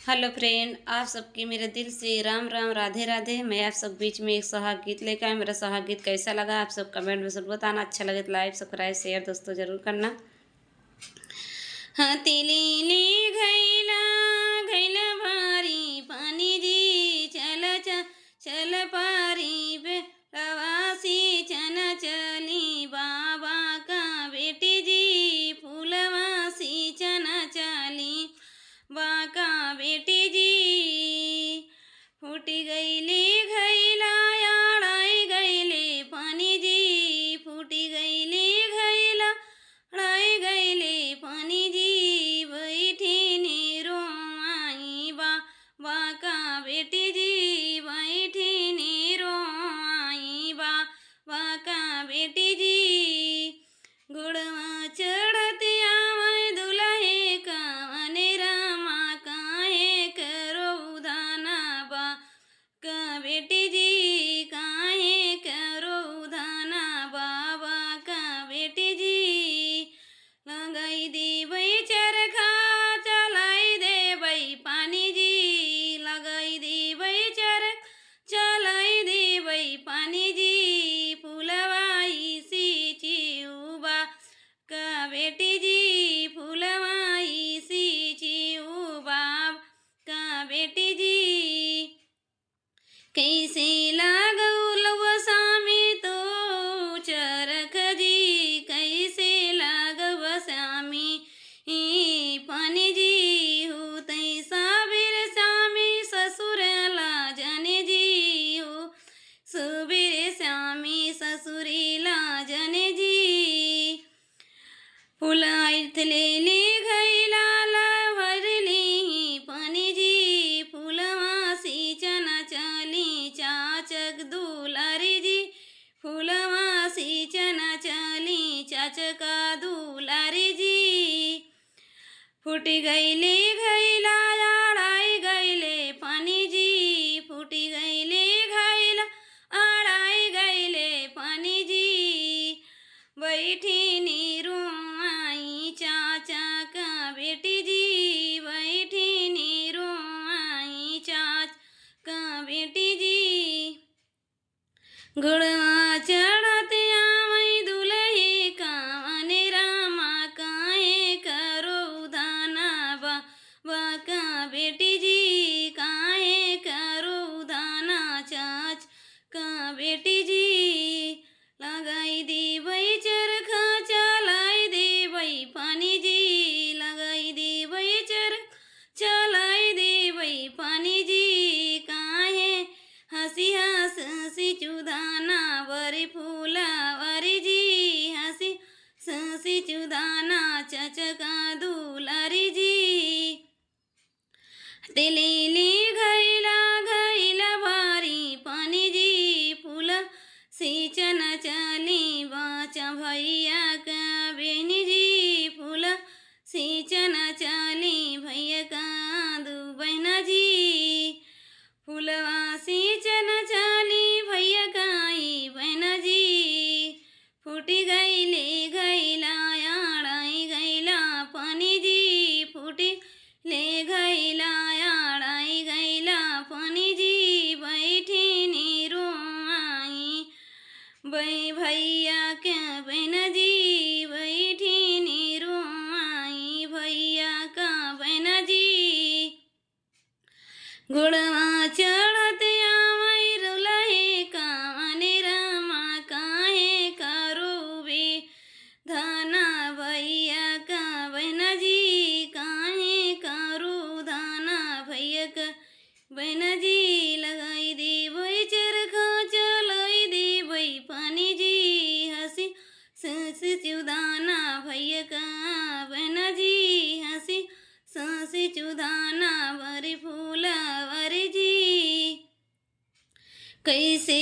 Hello friend, आप सबकी मेरे दिल से राम राम, राधे राधे। मैं आप सब बीच में एक सुहाग गीत लेकर आया। मेरा सुहाग गीत कैसा लगा आप सब कमेंट में जरूर बताना। अच्छा लगे तो लाइक सब्सक्राइब शेयर दोस्तों जरूर करना। हतीली घैला घैला भारी पानी जी चल पारी बेलवासी चन चली बाबा का बेटी जी फूलवासी चन चली बाका बेटी जी फूटी गईली घैला याड़ाई गईले पानी जी फूटी गईली घैला याड़ाई गईले पानी जी बैठी नीरो आई बाका बेटी जी बैठी नीरो आई बाका बेटी जी गुड़वा चढ़ती आवे दुल्हे का रामा काहे करो उधाना का बेटी जी काहे करो उधाना बाबा का बेटी जी लगाई दी बई चरखा चलाई दे बई पानी जी लगाई दी बई चरख चलाई दे बई पानी जी फूलवाई सी चिउबा का बेटी जी फूलवाई सी चिउबा का बेटी जी कैसे लागौ सामी तो चरख जी कैसे लागौ सामी पानी जी हो तई साबिर सामी ससुर ला जने जी हो सुबीर सामी ससुरी ला जने जी फुलाइत लेली घैला भरली पानी जी फूलवासी चना चली चाचक दुलारी जी फूलवासी चना चली चाचका दुलारी जी फूटी गईली घैला आड़ाई गईले पानी जी फूटी गईली घैला आड़ाई गईले पानी जी बैठी नीरू आई चाचा का बेटी जी बैठी नीरू आई चाच का बेटी जी गुड़वा चढ़ते आवई दुल्हे का रामा काहे करो उधाना बाका बेटी जी काहे करो उधाना चाच का बेटी जी लगाई दी बई चरखा चलाई दे बई पानी जी लगाई दी बई चरखा चलाई दे बई पानी जी काहे हंसी हंसी चुदाना वरी फूला वरी जी हंसी हंसी चुदाना चचका दुलारी जी तेलीली घैला घैला भारी पानी जी फूल सिंचन चली बाचा भैया का बेनी जी फूल सिंचन चली भैया का दू बहना जी फूलवा सिंचन चली भैया काई बहना जी फूटी गईले घैला याड़ाई गैला पानी जी फूटी ले घैला याड़ाई गैला पानी जी बैठी नीरो आई बई भैया क्या बहना जी बैठी नीरो आई भैया का बहना जी गुड़वा चढ़ते आवई रुलहे का रामा काहे करो बे धाना भैया का बहना जी काहे करो धाना भैया का बहना जी लगाई दे बई चरखा चलाई दे बई पानी जी हंसी हंसी चुदाना भैया का बहना जी हंसी हंसी चुदाना वरी फूला वरी जी कैसे